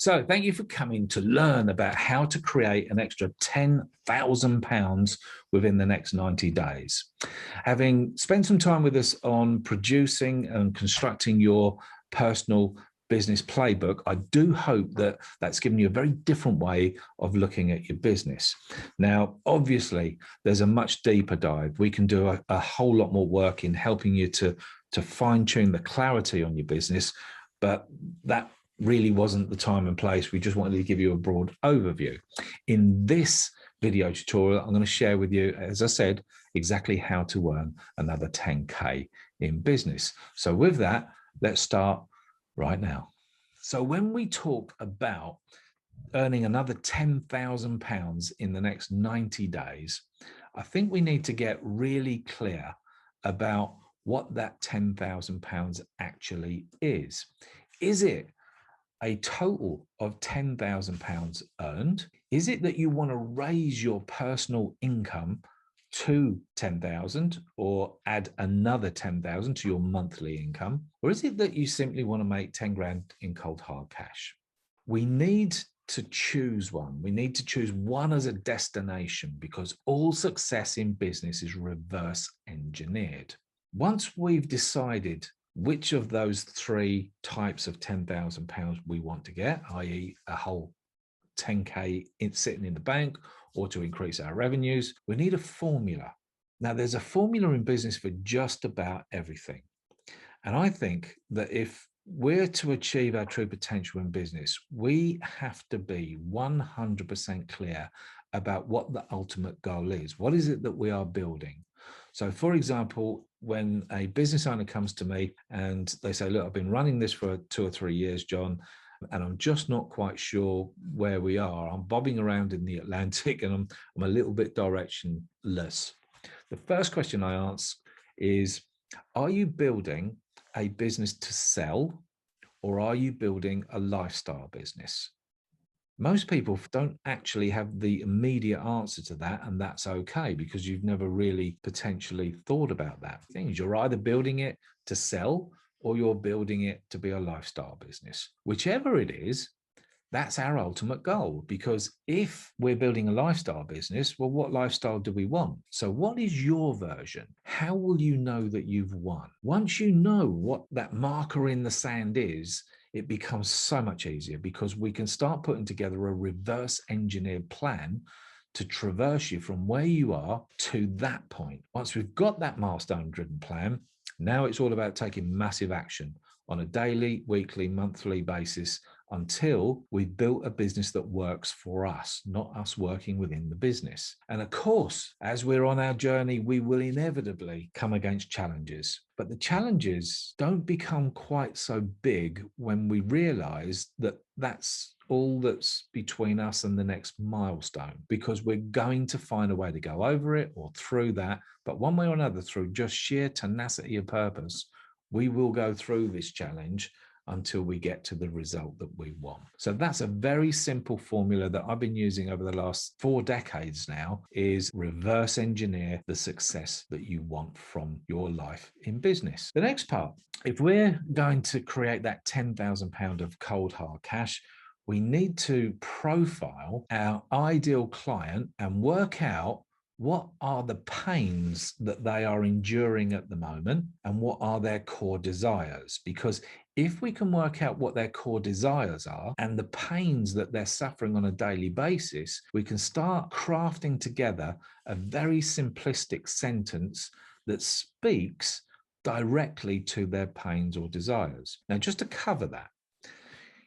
So thank you for coming to learn about how to create an extra £10,000 within the next 90 days. Having spent some time with us on producing and constructing your personal business playbook, I do hope that that's given you a very different way of looking at your business. Now, obviously, there's a much deeper dive. We can do a whole lot more work in helping you to fine-tune the clarity on your business, but that really wasn't the time and place. We just wanted to give you a broad overview. In this video tutorial, I'm going to share with you, as I said, exactly how to earn another 10K in business. So with that, let's start right now. So when we talk about earning another £10,000 in the next 90 days, I think we need to get really clear about what that £10,000 actually is. Is it a total of £10,000 earned? Is it that you want to raise your personal income to 10,000 or add another 10,000 to your monthly income? Or is it that you simply want to make 10 grand in cold hard cash? We need to choose one. We need to choose one as a destination, because all success in business is reverse engineered. Once we've decided which of those three types of £10,000 we want to get, i.e. a whole 10K sitting in the bank, or to increase our revenues, we need a formula. Now, there's a formula in business for just about everything. And I think that if we're to achieve our true potential in business, we have to be 100% clear about what the ultimate goal is. What is it that we are building? So, for example, when a business owner comes to me and they say, look, I've been running this for 2 or 3 years, John, and I'm just not quite sure where we are. I'm bobbing around in the Atlantic and I'm a little bit directionless. The first question I ask is, are you building a business to sell, or are you building a lifestyle business? Most people don't actually have the immediate answer to that, and that's okay, because you've never really potentially thought about that. Things you're either building it to sell or you're building it to be a lifestyle business. Whichever it is, that's our ultimate goal, because if we're building a lifestyle business, well, what lifestyle do we want? So what is your version? How will you know that you've won? Once you know what that marker in the sand is, it becomes so much easier, because we can start putting together a reverse engineered plan to traverse you from where you are to that point. Once we've got that milestone driven plan, now it's all about taking massive action on a daily, weekly, monthly basis until we've built a business that works for us, not us working within the business. And of course, as we're on our journey, we will inevitably come against challenges. But the challenges don't become quite so big when we realize that that's all that's between us and the next milestone, because we're going to find a way to go over it or through that. But one way or another, through just sheer tenacity of purpose, we will go through this challenge until we get to the result that we want. So that's a very simple formula that I've been using over the last 4 decades now, is reverse engineer the success that you want from your life in business. The next part, if we're going to create that £10,000 of cold hard cash, we need to profile our ideal client and work out what are the pains that they are enduring at the moment and what are their core desires. Because if we can work out what their core desires are and the pains that they're suffering on a daily basis, we can start crafting together a very simplistic sentence that speaks directly to their pains or desires. Now, just to cover that,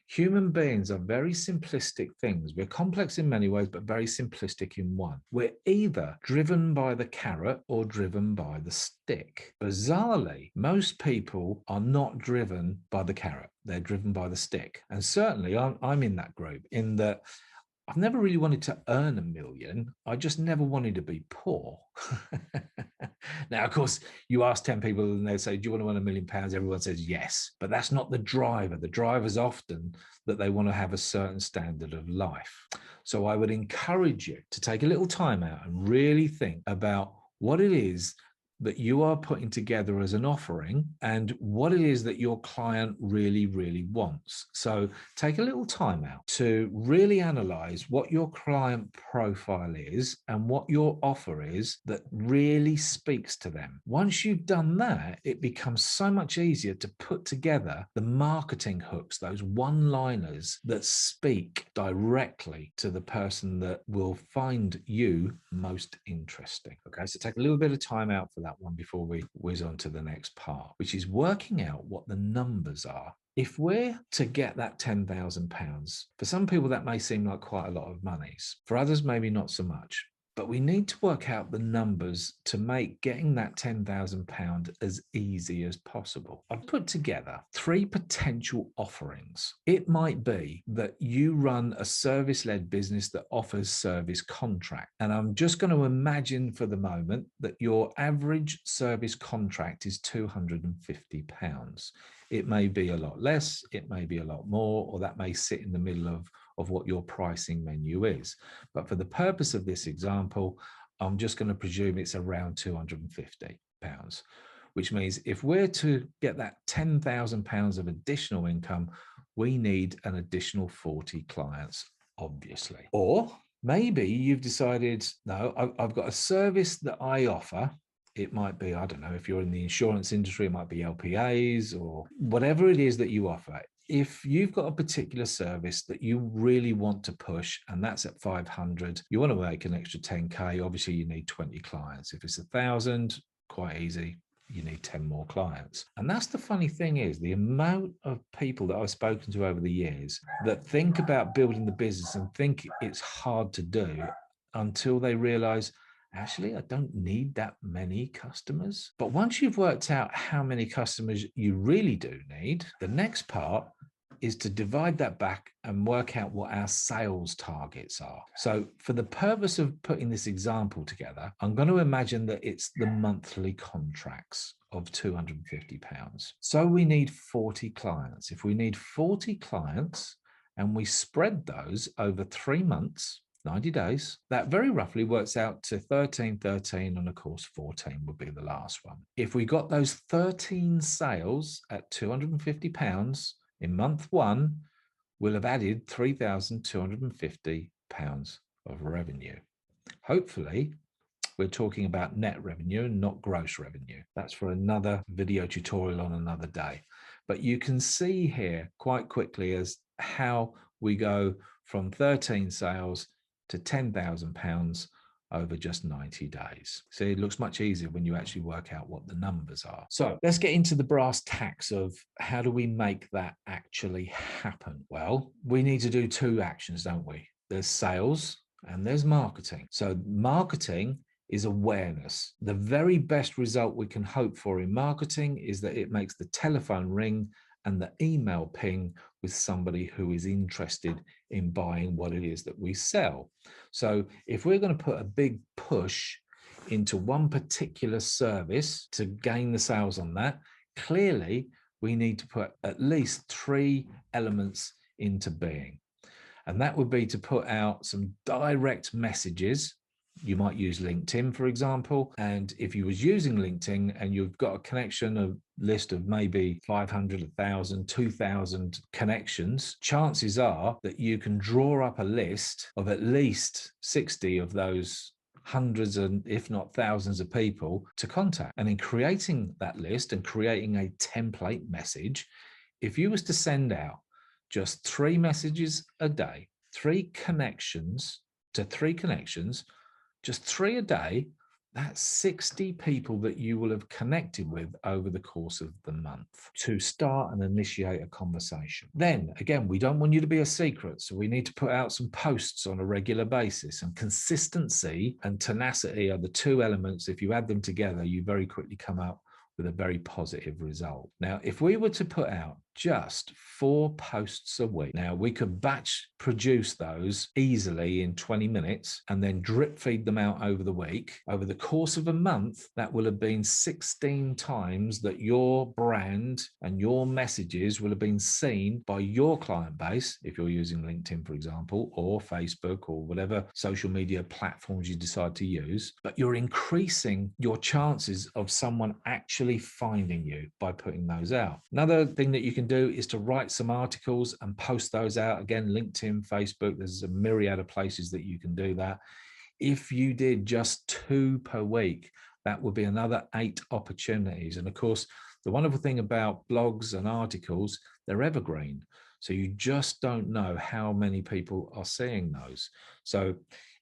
human beings are very simplistic things. We're complex in many ways, but very simplistic in one. We're either driven by the carrot or driven by the stick. Bizarrely, most people are not driven by the carrot. They're driven by the stick. And certainly I'm in that group, in that I've never really wanted to earn $1 million. I just never wanted to be poor. Now, of course, you ask 10 people and they say, do you want to earn £1 million? Everyone says yes, but that's not the driver. The driver is often that they want to have a certain standard of life. So I would encourage you to take a little time out and really think about what it is that you are putting together as an offering and what it is that your client really, really wants. So take a little time out to really analyze what your client profile is and what your offer is that really speaks to them. Once you've done that, it becomes so much easier to put together the marketing hooks, those one-liners that speak directly to the person that will find you most interesting. Okay, so take a little bit of time out for that one before we whiz on to the next part, which is working out what the numbers are. If we're to get that £10,000, for some people that may seem like quite a lot of monies. For others, maybe not so much. But we need to work out the numbers to make getting that £10,000 as easy as possible. I've put together 3 potential offerings. It might be that you run a service-led business that offers service contract. And I'm just going to imagine for the moment that your average service contract is £250. It may be a lot less, it may be a lot more, or that may sit in the middle of what your pricing menu is. But for the purpose of this example, I'm just going to presume it's around £250, which means if we're to get that £10,000 of additional income, we need an additional 40 clients, obviously. Or maybe you've decided, no, I've got a service that I offer. It might be, I don't know, if you're in the insurance industry, it might be LPAs or whatever it is that you offer. If you've got a particular service that you really want to push, and that's at 500, you want to make an extra 10K, obviously you need 20 clients. If it's 1,000, quite easy, you need 10 more clients. And that's the funny thing is the amount of people that I've spoken to over the years that think about building the business and think it's hard to do until they realize, actually, I don't need that many customers. But once you've worked out how many customers you really do need, the next part is to divide that back and work out what our sales targets are. So for the purpose of putting this example together, I'm going to imagine that it's the monthly contracts of £250. So we need 40 clients. If we need 40 clients and we spread those over 3 months, 90 days, that very roughly works out to 13, and of course 14 would be the last one. If we got those 13 sales at £250 in month 1, we'll have added £3,250 of revenue. Hopefully, we're talking about net revenue and not gross revenue. That's for another video tutorial on another day. But you can see here quite quickly as how we go from 13 sales to £10,000 over just 90 days. See, it looks much easier when you actually work out what the numbers are. So let's get into the brass tacks of how do we make that actually happen? Well, we need to do 2 actions, don't we? There's sales and there's marketing. So marketing is awareness. The very best result we can hope for in marketing is that it makes the telephone ring and the email ping with somebody who is interested in buying what it is that we sell. So if we're going to put a big push into one particular service to gain the sales on that, clearly we need to put at least 3 elements into being. And that would be to put out some direct messages. You might use LinkedIn, for example. And if you was using LinkedIn and you've got a connection, a list of maybe 500, 1,000, 2,000 connections, chances are that you can draw up a list of at least 60 of those hundreds and if not thousands of people to contact. And in creating that list and creating a template message, if you was to send out just 3 messages a day, 3 connections to 3 connections, just 3 a day, that's 60 people that you will have connected with over the course of the month to start and initiate a conversation. Then again, we don't want you to be a secret. So we need to put out some posts on a regular basis, and consistency and tenacity are the 2 elements. If you add them together, you very quickly come up with a very positive result. Now, if we were to put out just 4 posts a week. Now, we could batch produce those easily in 20 minutes and then drip feed them out over the week. Over the course of a month, that will have been 16 times that your brand and your messages will have been seen by your client base, if you're using LinkedIn, for example, or Facebook or whatever social media platforms you decide to use. But you're increasing your chances of someone actually finding you by putting those out. Another thing that you can do is to write some articles and post those out. Again, LinkedIn, Facebook, there's a myriad of places that you can do that. If you did just 2 per week, that would be another 8 opportunities. And of course, the wonderful thing about blogs and articles, they're evergreen. So you just don't know how many people are seeing those. So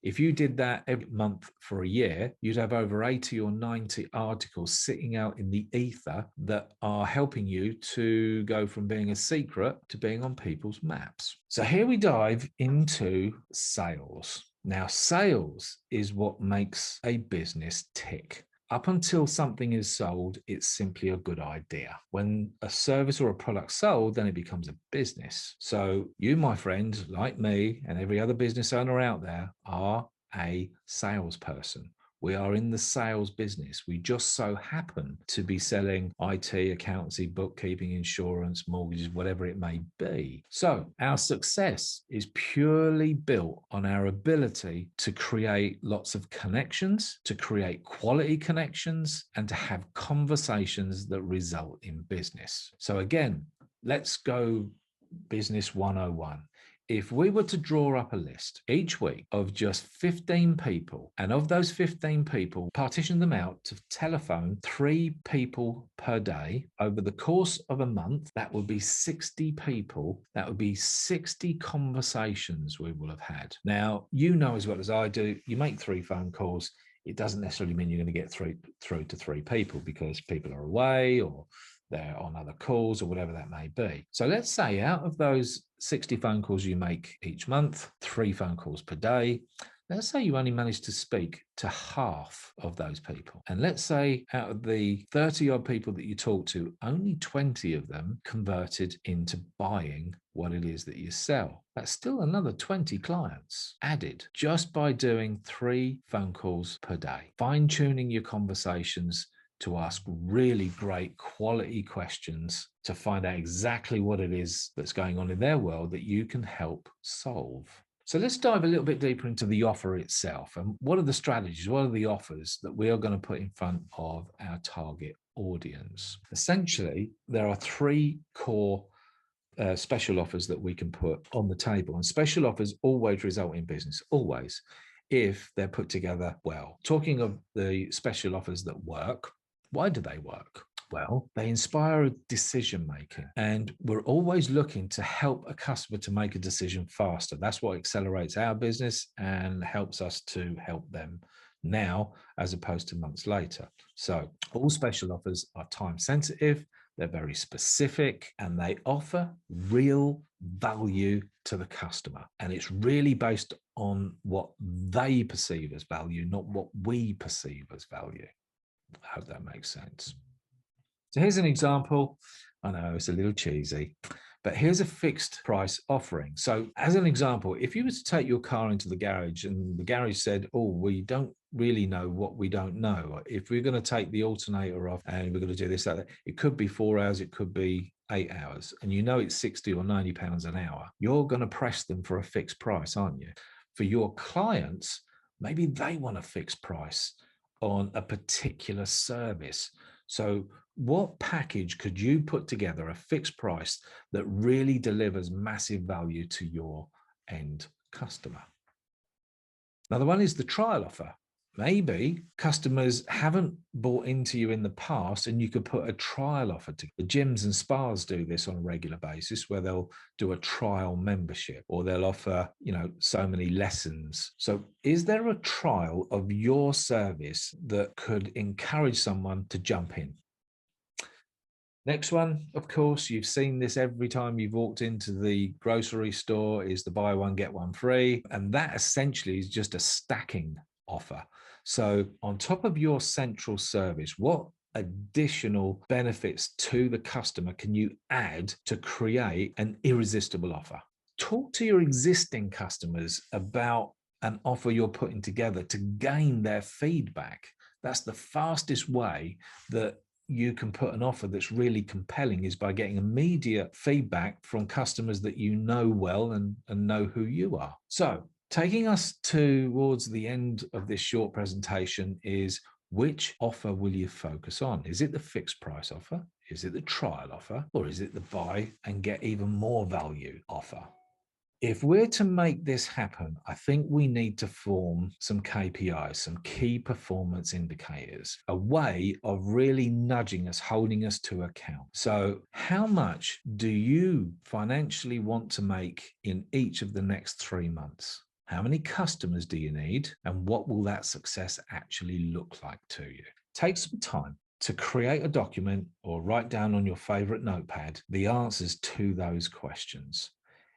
if you did that every month for a year, you'd have over 80 or 90 articles sitting out in the ether that are helping you to go from being a secret to being on people's maps. So here we dive into sales. Now, sales is what makes a business tick. Up until something is sold, it's simply a good idea. When a service or a product sold, then it becomes a business. So you, my friend, like me and every other business owner out there, are a salesperson. We are in the sales business. We just so happen to be selling IT, accountancy, bookkeeping, insurance, mortgages, whatever it may be. So our success is purely built on our ability to create lots of connections, to create quality connections, and to have conversations that result in business. So again, let's go business 101. If we were to draw up a list each week of just 15 people, and of those 15 people, partition them out to telephone 3 people per day over the course of a month, that would be 60 people. That would be 60 conversations we will have had. Now, you know as well as I do, you make 3 phone calls. It doesn't necessarily mean you're going to get through to 3 people because people are away or they're on other calls or whatever that may be. So let's say out of those 60 phone calls you make each month, 3 phone calls per day, let's say you only manage to speak to half of those people. And let's say out of the 30 odd people that you talk to, only 20 of them converted into buying what it is that you sell. That's still another 20 clients added just by doing 3 phone calls per day. Fine-tuning your conversations to ask really great quality questions to find out exactly what it is that's going on in their world that you can help solve. So let's dive a little bit deeper into the offer itself. And what are the strategies? What are the offers that we are going to put in front of our target audience? Essentially, there are 3 core special offers that we can put on the table. And special offers always result in business, always, if they're put together well. Talking of the special offers that work, why do they work? Well, they inspire decision making, and we're always looking to help a customer to make a decision faster. That's what accelerates our business and helps us to help them now as opposed to months later. So all special offers are time sensitive, they're very specific, and they offer real value to the customer. And it's really based on what they perceive as value, not what we perceive as value. I hope that makes sense. So here's an example. I know it's a little cheesy, but here's a fixed price offering. So as an example, if you were to take your car into the garage and the garage said, oh, we don't really know what we don't know. If we're going to take the alternator off and we're going to do this, that, it could be 4 hours, it could be 8 hours, and you know it's 60 or 90 pounds an hour. You're going to press them for a fixed price, aren't you? For your clients, maybe they want a fixed price on a particular service. So what package could you put together, a fixed price that really delivers massive value to your end customer? Another one is the trial offer. Maybe customers haven't bought into you in the past and you could put a trial offer together. The gyms and spas do this on a regular basis where they'll do a trial membership or they'll offer, so many lessons. So is there a trial of your service that could encourage someone to jump in? Next one, of course, you've seen this every time you've walked into the grocery store, is the buy one, get one free. And that essentially is just a stacking offer. So on top of your central service, what additional benefits to the customer can you add to create an irresistible offer? Talk to your existing customers about an offer you're putting together to gain their feedback. That's the fastest way that you can put an offer that's really compelling, is by getting immediate feedback from customers that you know well and know who you are. So taking us towards the end of this short presentation is, which offer will you focus on? Is it the fixed price offer? Is it the trial offer? Or is it the buy and get even more value offer? If we're to make this happen, I think we need to form some KPIs, some key performance indicators, a way of really nudging us, holding us to account. So how much do you financially want to make in each of the next 3 months? How many customers do you need? And what will that success actually look like to you? Take some time to create a document or write down on your favorite notepad the answers to those questions.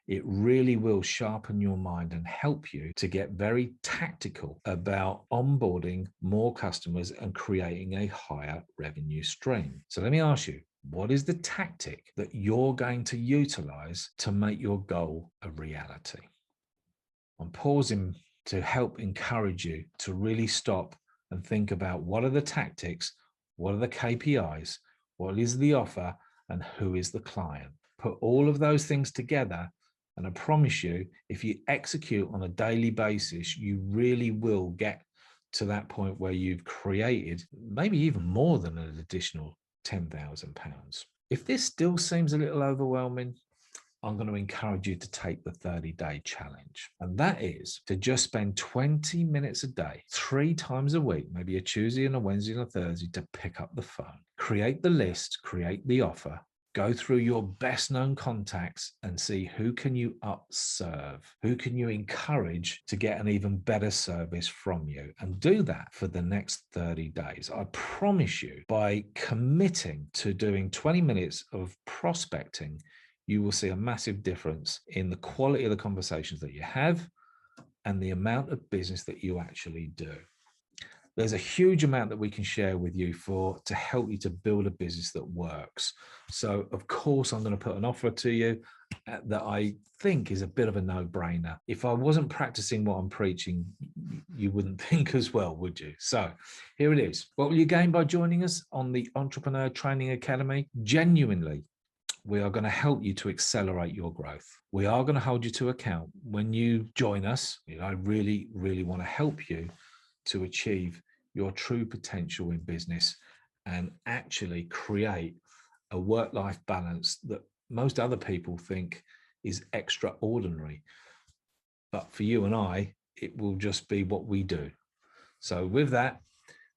It really will sharpen your mind and help you to get very tactical about onboarding more customers and creating a higher revenue stream. So let me ask you, what is the tactic that you're going to utilize to make your goal a reality? I'm pausing to help encourage you to really stop and think about, what are the tactics, what are the KPIs, what is the offer, and who is the client? Put all of those things together, and I promise you, if you execute on a daily basis, you really will get to that point where you've created maybe even more than an additional £10,000. If this still seems a little overwhelming, I'm going to encourage you to take the 30-day challenge. And that is to just spend 20 minutes a day, 3 times a week, maybe a Tuesday and a Wednesday and a Thursday, to pick up the phone, create the list, create the offer, go through your best known contacts and see who can you upserve, who can you encourage to get an even better service from you, and do that for the next 30 days. I promise you, by committing to doing 20 minutes of prospecting, you will see a massive difference in the quality of the conversations that you have and the amount of business that you actually do. There's a huge amount that we can share with you to help you to build a business that works. So of course, I'm going to put an offer to you that I think is a bit of a no-brainer. If I wasn't practicing what I'm preaching, you wouldn't think as well, would you? So here it is. What will you gain by joining us on the Entrepreneur Training Academy? Genuinely, we are going to help you to accelerate your growth. We are going to hold you to account when you join us. I really, really want to help you to achieve your true potential in business and actually create a work-life balance that most other people think is extraordinary. But for you and I, it will just be what we do. So with that,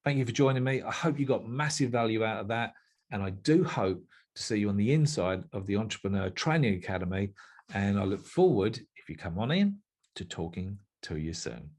thank you for joining me. I hope you got massive value out of that. And I do hope to see you on the inside of the Entrepreneur Training Academy. And I look forward, if you come on in, to talking to you soon.